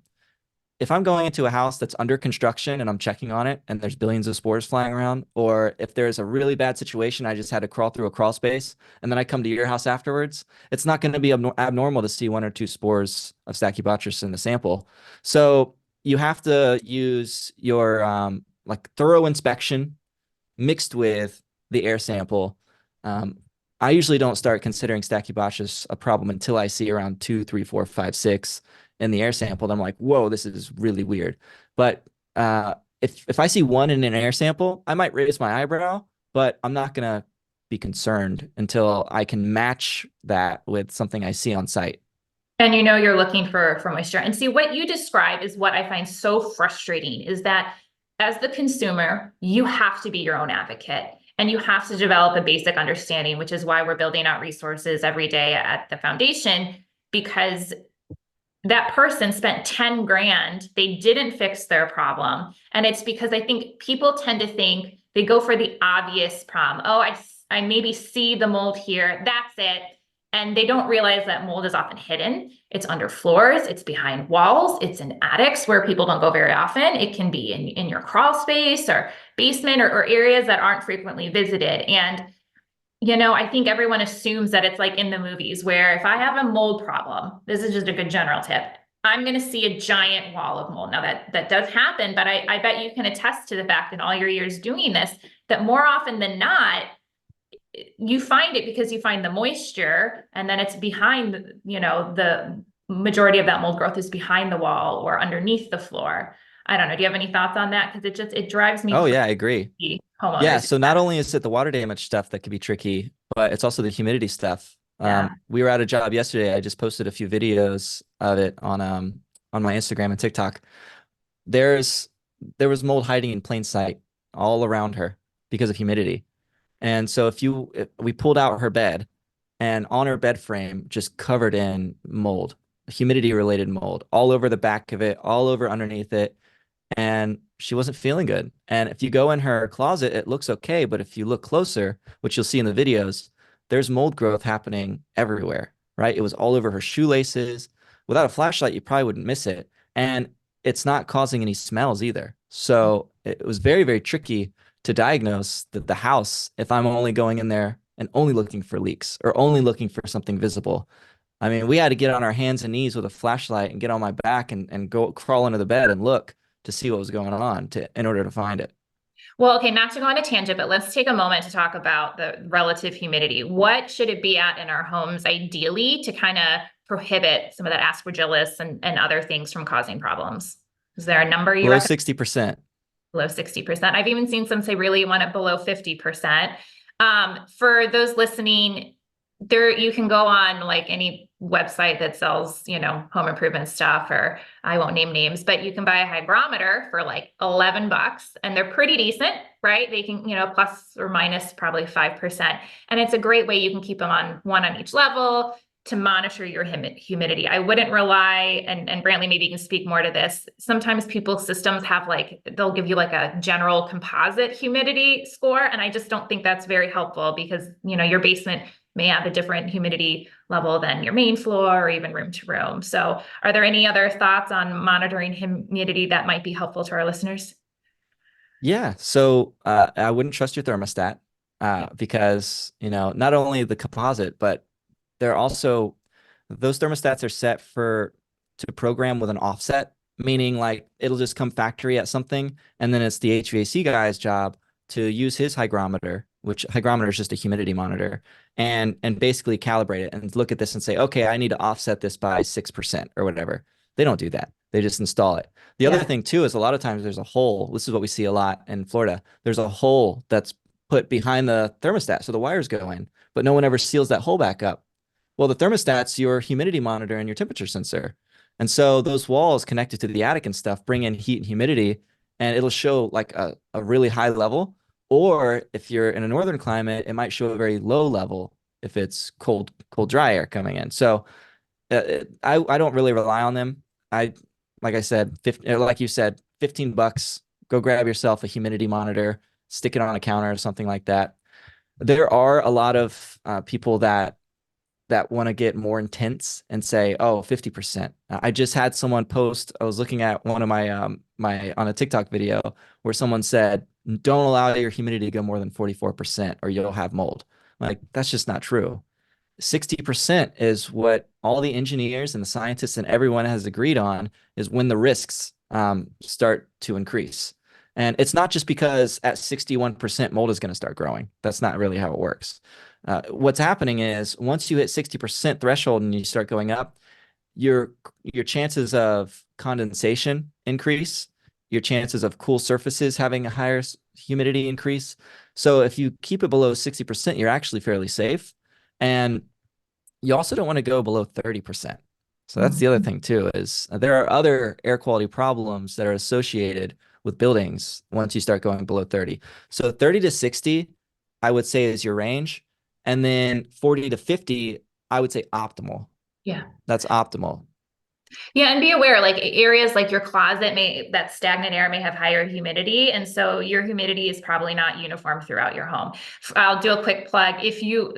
if I'm going into a house that's under construction and I'm checking on it and there's billions of spores flying around, or if there's a really bad situation, I just had to crawl through a crawl space and then I come to your house afterwards, it's not going to be abnormal to see one or two spores of Stachybotrys in the sample. So you have to use your like thorough inspection mixed with the air sample. Um, I usually don't start considering Stachybotrys a problem until I see around 2, 3, 4, 5, 6 in the air sample. Then I'm like, whoa, this is really weird. But if I see one in an air sample, I might raise my eyebrow, but I'm not gonna be concerned until I can match that with something I see on site. And you know you're looking for moisture. And see, what you describe is what I find so frustrating is that as the consumer, you have to be your own advocate and you have to develop a basic understanding, which is why we're building out resources every day at the foundation, because that person spent 10 grand, they didn't fix their problem. And it's because I think people tend to think they go for the obvious problem. Oh, I maybe see the mold here. That's it. And they don't realize that mold is often hidden. It's under floors, it's behind walls, it's in attics where people don't go very often. It can be in your crawl space or basement or areas that aren't frequently visited. And I think everyone assumes that it's like in the movies where if I have a mold problem, this is just a good general tip, I'm going to see a giant wall of mold. Now that does happen, but I bet you can attest to the fact in all your years doing this, that more often than not, you find it because you find the moisture and then it's behind, the majority of that mold growth is behind the wall or underneath the floor. I don't know. Do you have any thoughts on that? Because it drives me Oh crazy. yeah, I agree. Yeah, Homeowners. so not only is it the water damage stuff that could be tricky, but it's also the humidity stuff. Yeah. We were at a job yesterday. I just posted a few videos of it on my Instagram and TikTok. There's there was mold hiding in plain sight all around her because of humidity. And so if we pulled out her bed and on her bed frame just covered in mold, humidity related mold, all over the back of it, all over underneath it, and she wasn't feeling good. And if you go in her closet, it looks okay, but if you look closer, which you'll see in the videos, there's mold growth happening everywhere, right? It was all over her shoelaces. Without a flashlight, you probably wouldn't miss it. And it's not causing any smells either. So it was very, very tricky to diagnose the house if I'm only going in there and only looking for leaks or only looking for something visible. I mean, we had to get on our hands and knees with a flashlight and get on my back and go crawl under the bed and look to see what was going on in order to find it. Well, okay, not to go on a tangent, but let's take a moment to talk about the relative humidity. What should it be at in our homes ideally to kind of prohibit some of that aspergillus and other things from causing problems? Is there a number you Below recommend? 60%. Below 60%. I've even seen some say really you want it below 50%. For those listening, you can go on like any website that sells, home improvement stuff, or I won't name names, but you can buy a hygrometer for like $11 and they're pretty decent, right? They can, plus or minus probably 5%. And it's a great way you can keep them on one on each level to monitor your humidity. I wouldn't rely, and Brantley, maybe you can speak more to this. Sometimes people's systems have they'll give you like a general composite humidity score. And I just don't think that's very helpful because, your basement may have a different humidity level than your main floor or even room to room. So are there any other thoughts on monitoring humidity that might be helpful to our listeners? Yeah. So I wouldn't trust your thermostat because, not only the composite, but they're also those thermostats are set to program with an offset, meaning like it'll just come factory at something, and then it's the HVAC guy's job to use his hygrometer, which hygrometer is just a humidity monitor, and basically calibrate it and look at this and say, okay, I need to offset this by 6% or whatever. They don't do that. They just install it. The other Yeah. thing too is a lot of times there's a hole. This is what we see a lot in Florida. There's a hole that's put behind the thermostat, so the wires go in, but no one ever seals that hole back up. Well, the thermostat's your humidity monitor and your temperature sensor. And so those walls connected to the attic and stuff bring in heat and humidity, and it'll show like a really high level. Or if you're in a northern climate, it might show a very low level if it's cold, dry air coming in. So I don't really rely on them. Like I said, like you said, $15, go grab yourself a humidity monitor, stick it on a counter or something like that. There are a lot of people that that want to get more intense and say, oh, 50%. I just had someone post, I was looking at one of my on a TikTok video where someone said, don't allow your humidity to go more than 44% or you'll have mold. Like, that's just not true. 60% is what all the engineers and the scientists and everyone has agreed on is when the risks start to increase. And it's not just because at 61% mold is going to start growing. That's not really how it works. What's happening is once you hit 60% threshold and you start going up, your your chances of condensation increase, your chances of cool surfaces having a higher humidity increase. So if you keep it below 60%, you're actually fairly safe. And you also don't want to go below 30%. So that's the other Mhm. thing too, is there are other air quality problems that are associated with buildings once you start going below 30. So 30 to 60, I would say is your range. And then 40 to 50, I would say optimal. Yeah. That's optimal. Yeah, and be aware, like areas like your closet that stagnant air may have higher humidity. And so your humidity is probably not uniform throughout your home. I'll do a quick plug. If you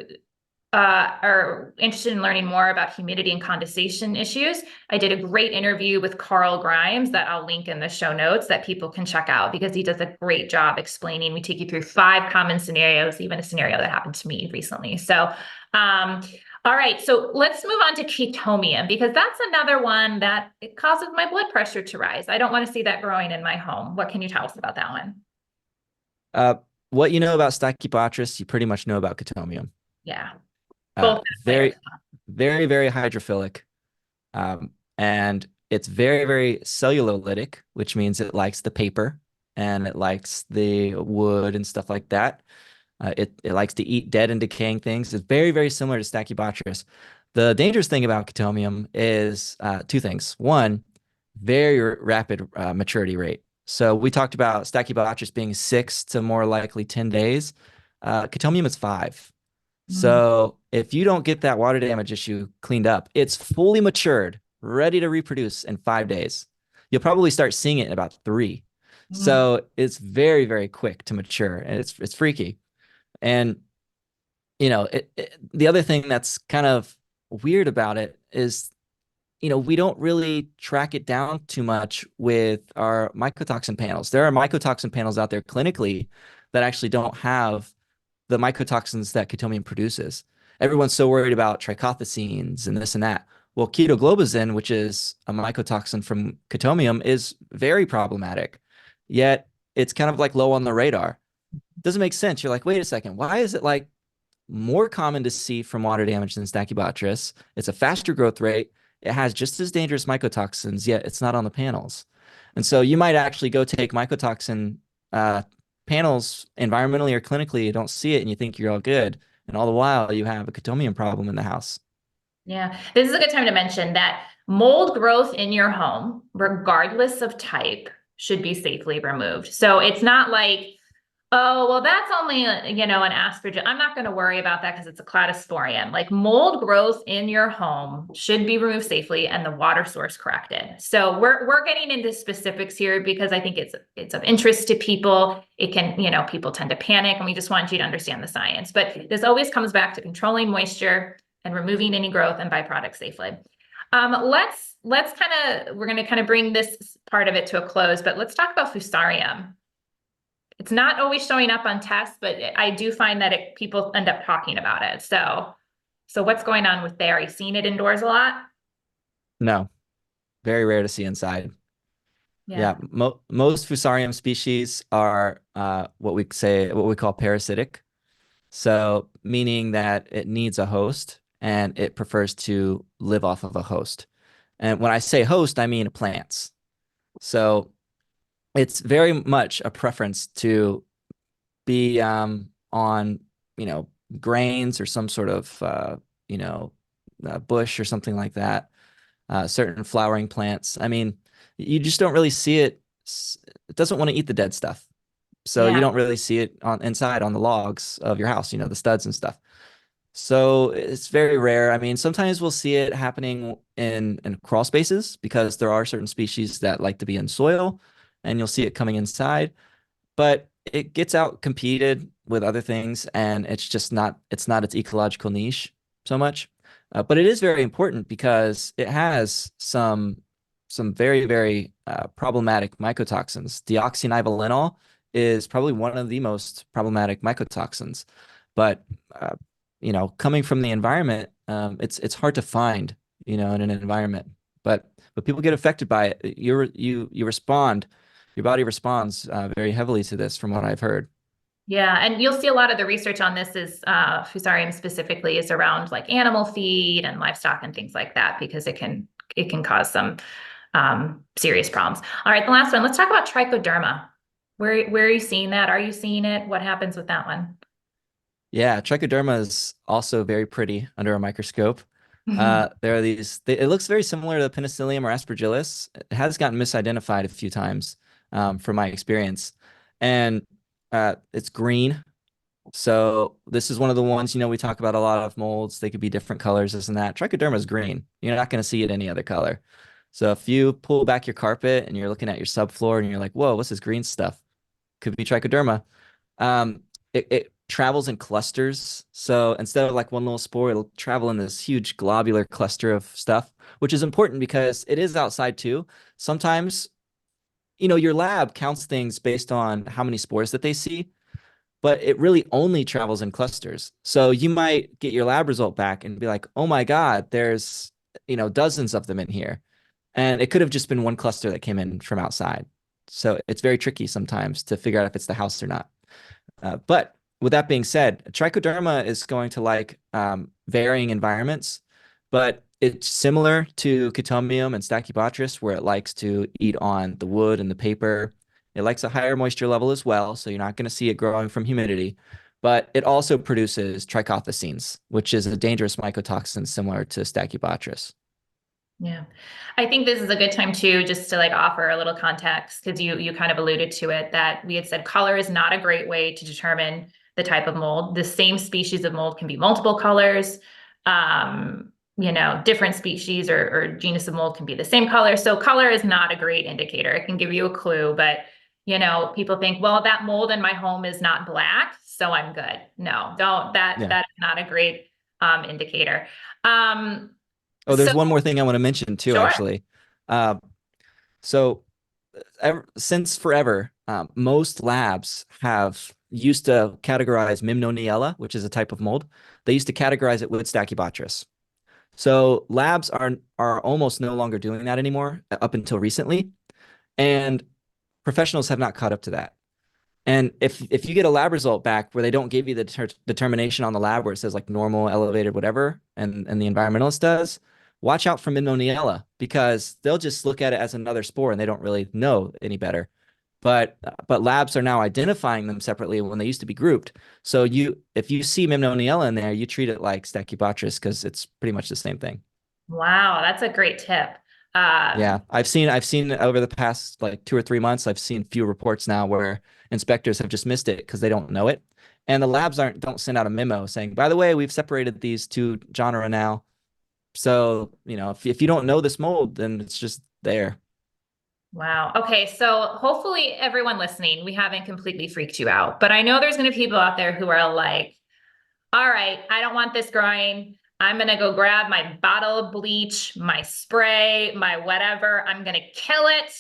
are interested in learning more about humidity and condensation issues, I did a great interview with Carl Grimes that I'll link in the show notes that people can check out because he does a great job explaining. We take you through 5 common scenarios, even a scenario that happened to me recently. So, all right, so let's move on to Chaetomium because that's another one that it causes my blood pressure to rise. I don't want to see that growing in my home. What can you tell us about that one? Uh, what you know about Stachybotrys, you pretty much know about Chaetomium. Yeah, both players. Very, very hydrophilic. And it's very cellulolytic, which means it likes the paper and it likes the wood and stuff like that. It likes to eat dead and decaying things. It's very similar to Stachybotrys. The dangerous thing about Chaetomium is two things. One, very rapid maturity rate. So we talked about Stachybotrys being 6 to more likely 10 days. Chaetomium is 5. Mm. So if you don't get that water damage issue cleaned up, it's fully matured, ready to reproduce in 5 days. You'll probably start seeing it in about 3. Mm. So it's very quick to mature, and it's freaky. And the other thing that's kind of weird about it is, we don't really track it down too much with our mycotoxin panels. There are mycotoxin panels out there clinically that actually don't have the mycotoxins that Chaetomium produces. Everyone's so worried about trichothecenes and this and that. Well, ketoglobazin, which is a mycotoxin from Chaetomium, is very problematic. Yet it's kind of like low on the radar. Doesn't make sense. You're like, wait a second, why is it like more common to see from water damage than Stachybotrys? It's a faster growth rate. It has just as dangerous mycotoxins, yet it's not on the panels. And so you might actually go take mycotoxin uh, panels environmentally or clinically, you don't see it and you think you're all good. And all the while you have a Chaetomium problem in the house. Yeah, this is a good time to mention that mold growth in your home, regardless of type, should be safely removed. So it's not like, oh, well, that's only, an Aspergillus. I'm not going to worry about that because it's a Cladosporium. Like mold growth in your home should be removed safely and the water source corrected. So we're getting into specifics here because I think it's of interest to people. It can, people tend to panic and we just want you to understand the science. But this always comes back to controlling moisture and removing any growth and byproducts safely. We're going to kind of bring this part of it to a close, but let's talk about Fusarium. It's not always showing up on tests, but I do find that people end up talking about it. So what's going on with there? Are you seeing it indoors a lot? No, very rare to see inside. Yeah. Yeah, most Fusarium species are what we call parasitic. So meaning that it needs a host and it prefers to live off of a host. And when I say host, I mean plants. So it's very much a preference to be on, grains or some sort of, bush or something like that. Certain flowering plants. I mean, you just don't really see it. It doesn't want to eat the dead stuff. So you Yeah. don't really see it on inside on the logs of your house, the studs and stuff. So it's very rare. I mean, sometimes we'll see it happening in crawl spaces because there are certain species that like to be in soil and you'll see it coming inside, but it gets out competed with other things and it's not its ecological niche so much. But it is very important because it has some very, very problematic mycotoxins. Deoxynivalenol is probably one of the most problematic mycotoxins. But coming from the environment, it's hard to find, in an environment. But people get affected by it. You respond, your body responds very heavily to this, from what I've heard. Yeah, and you'll see a lot of the research on this is Fusarium specifically is around like animal feed and livestock and things like that because it can cause some serious problems. All right, the last one. Let's talk about trichoderma. Where are you seeing that? Are you seeing it? What happens with that one? Yeah, trichoderma is also very pretty under a microscope. There are it looks very similar to Penicillium or Aspergillus. It has gotten misidentified a few times from my experience. And it's green. So this is one of the ones, we talk about a lot of molds. They could be different colors, this and that. Trichoderma is green. You're not going to see it any other color. So if you pull back your carpet and you're looking at your subfloor and you're like, whoa, what's this green stuff? Could be trichoderma. It travels in clusters. So instead of like one little spore, it'll travel in this huge globular cluster of stuff, which is important because it is outside too. Sometimes, your lab counts things based on how many spores that they see, but it really only travels in clusters. So you might get your lab result back and be like, oh my God, there's, dozens of them in here. And it could have just been one cluster that came in from outside. So it's very tricky sometimes to figure out if it's the house or not. But with that being said, trichoderma is going to like varying environments, but it's similar to Chaetomium and Stachybotrys, where it likes to eat on the wood and the paper. It likes a higher moisture level as well, so you're not going to see it growing from humidity. But it also produces trichothecenes, which is a dangerous mycotoxin similar to Stachybotrys. Yeah. I think this is a good time too, just to like offer a little context, because you kind of alluded to it, that we had said color is not a great way to determine the type of mold. The same species of mold can be multiple colors. Different species or genus of mold can be the same color. So color is not a great indicator. It can give you a clue, but people think, well, that mold in my home is not black, so I'm good. No, don't. Yeah. That is not a great indicator. Oh, So there's one more thing I want to mention too, sure. actually. Uh, so since forever, most labs have used to categorize Memnoniella, which is a type of mold. They used to categorize it with Stachybotrys. So labs are almost no longer doing that anymore up until recently, and professionals have not caught up to that. And if you get a lab result back where they don't give you the determination on the lab where it says like normal, elevated, whatever, and the environmentalist does, watch out for Memnoniella because they'll just look at it as another spore and they don't really know any better. But labs are now identifying them separately when they used to be grouped. So if you see Memnoniella in there, you treat it like Stachybotrys because it's pretty much the same thing. Wow, that's a great tip. Yeah, I've seen over the past like 2 or 3 months, I've seen few reports now where inspectors have just missed it because they don't know it. And the labs don't send out a memo saying, by the way, we've separated these two genera now. So, if you don't know this mold, then it's just there. Wow. Okay. So hopefully everyone listening, we haven't completely freaked you out, but I know there's going to be people out there who are like, all right, I don't want this growing. I'm going to go grab my bottle of bleach, my spray, my whatever. I'm going to kill it.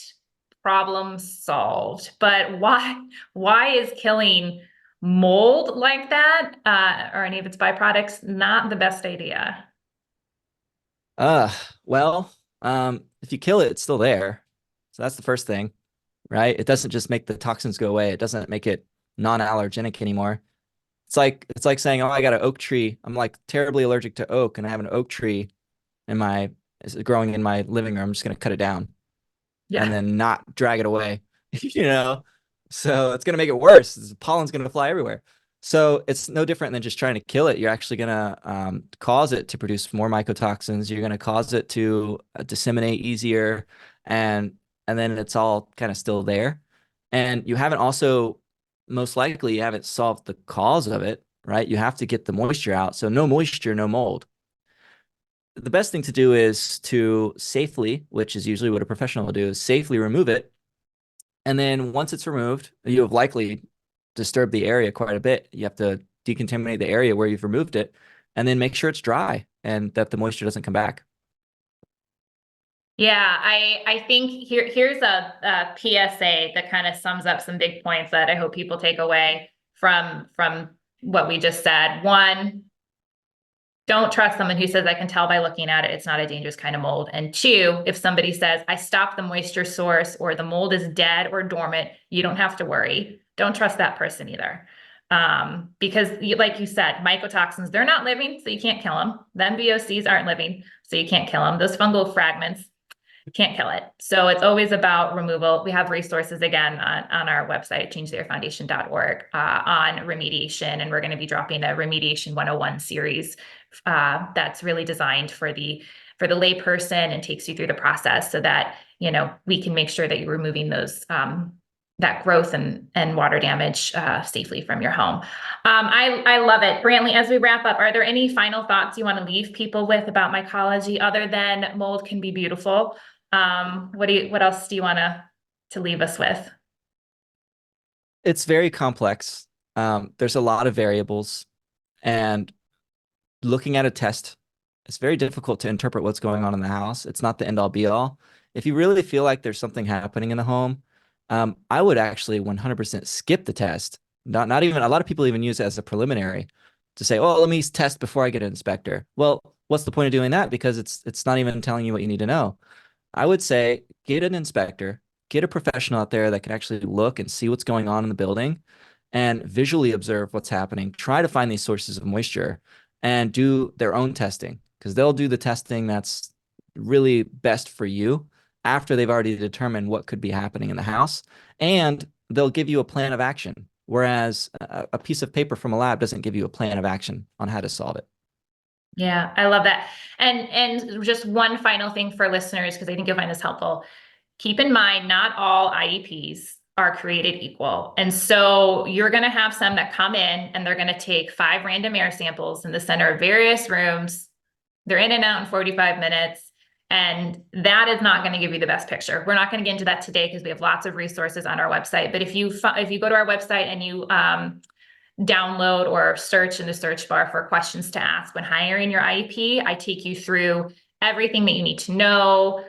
Problem solved. But why is killing mold like that, or any of its byproducts not the best idea? Uh, well, if you kill it, it's still there. So that's the first thing, right? It doesn't just make the toxins go away. It doesn't make it non-allergenic anymore. It's like saying, oh, I got an oak tree. I'm like terribly allergic to oak, and I have an oak tree in my is growing in my living room. I'm just gonna cut it down and Yeah. then not drag it away, you know? So it's gonna make it worse. The pollen's gonna fly everywhere. So it's no different than just trying to kill it. You're actually gonna cause it to produce more mycotoxins. You're gonna cause it to disseminate easier, and then it's all kind of still there. And you haven't also, most likely, you haven't solved the cause of it, right? You have to get the moisture out. So no moisture, no mold. The best thing to do is to safely, which is usually what a professional will do, is safely remove it. And then once it's removed, you have likely disturbed the area quite a bit. You have to decontaminate the area where you've removed it and then make sure it's dry. and that the moisture doesn't come back. Yeah, I think here's a PSA that kind of sums up some big points that I hope people take away from what we just said. One, don't trust someone who says, I can tell by looking at it, it's not a dangerous kind of mold. And two, if somebody says, I stopped the moisture source or the mold is dead or dormant, you don't have to worry. Don't trust that person either. Because like you said, mycotoxins, they're not living, so you can't kill them. The MVOCs aren't living, so you can't kill them. Those fungal fragments, can't kill it. So it's always about removal. We have resources again on our website, changetheairfoundation.org, on remediation. And we're going to be dropping a remediation 101 series that's really designed for the layperson and takes you through the process so that, we can make sure that you're removing those that growth and water damage safely from your home. I love it. Brantley, as we wrap up, are there any final thoughts you want to leave people with about mycology other than mold can be beautiful? What else do you want to leave us with? It's very complex. There's a lot of variables, and looking at a test, it's very difficult to interpret what's going on in the house. It's not the end all be all. If you really feel like there's something happening in the home, I would actually 100% skip the test. Not even, a lot of people even use it as a preliminary to say, oh, let me test before I get an inspector. Well, what's the point of doing that? Because it's not even telling you what you need to know. I would say get an inspector, get a professional out there that can actually look and see what's going on in the building and visually observe what's happening. Try to find these sources of moisture and do their own testing, because they'll do the testing that's really best for you after they've already determined what could be happening in the house. And they'll give you a plan of action, whereas a piece of paper from a lab doesn't give you a plan of action on how to solve it. Yeah, I love that. And just one final thing for listeners, because I think you'll find this helpful. Keep in mind, not all IEPs are created equal. And so you're going to have some that come in and they're going to take 5 random air samples in the center of various rooms. They're in and out in 45 minutes. And that is not going to give you the best picture. We're not going to get into that today because we have lots of resources on our website. But if you go to our website and you download or search in the search bar for questions to ask when hiring your IEP, I take you through everything that you need to know,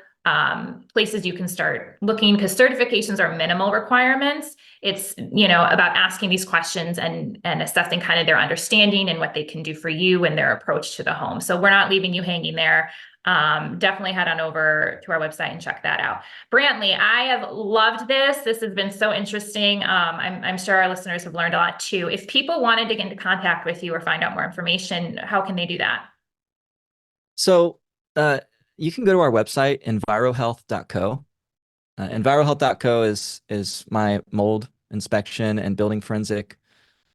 places you can start looking, because certifications are minimal requirements. It's, about asking these questions and assessing kind of their understanding and what they can do for you and their approach to the home. So we're not leaving you hanging there. Definitely head on over to our website and check that out. Brantley, I have loved this. This has been so interesting. I'm sure our listeners have learned a lot too. If people wanted to get into contact with you or find out more information, how can they do that? So you can go to our website, envirohealth.co. Envirohealth.co is my mold inspection and building forensic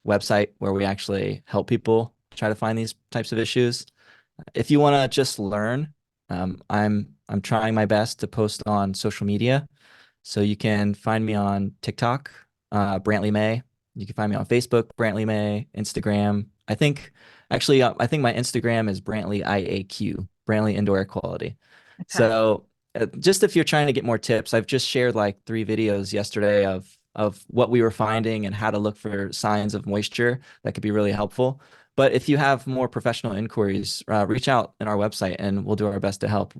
website where we actually help people try to find these types of issues. If you want to just learn, I'm trying my best to post on social media. So you can find me on TikTok, Brantley May. You can find me on Facebook, Brantley May, Instagram. I think my Instagram is Brantley IAQ, Brantley Indoor Air Quality. Okay. So just if you're trying to get more tips, I've just shared like 3 videos yesterday of what we were finding and how to look for signs of moisture that could be really helpful. But if you have more professional inquiries, reach out in our website and we'll do our best to help.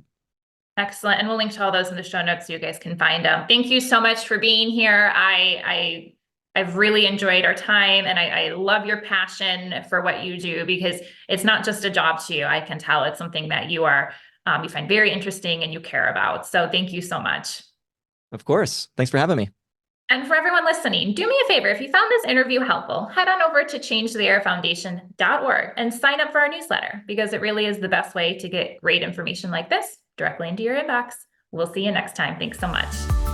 Excellent. And we'll link to all those in the show notes so you guys can find them. Thank you so much for being here. I've really enjoyed our time, and I love your passion for what you do, because it's not just a job to you. I can tell it's something that you find very interesting and you care about. So thank you so much. Of course. Thanks for having me. And for everyone listening, do me a favor. If you found this interview helpful, head on over to changetheairfoundation.org and sign up for our newsletter, because it really is the best way to get great information like this directly into your inbox. We'll see you next time. Thanks so much.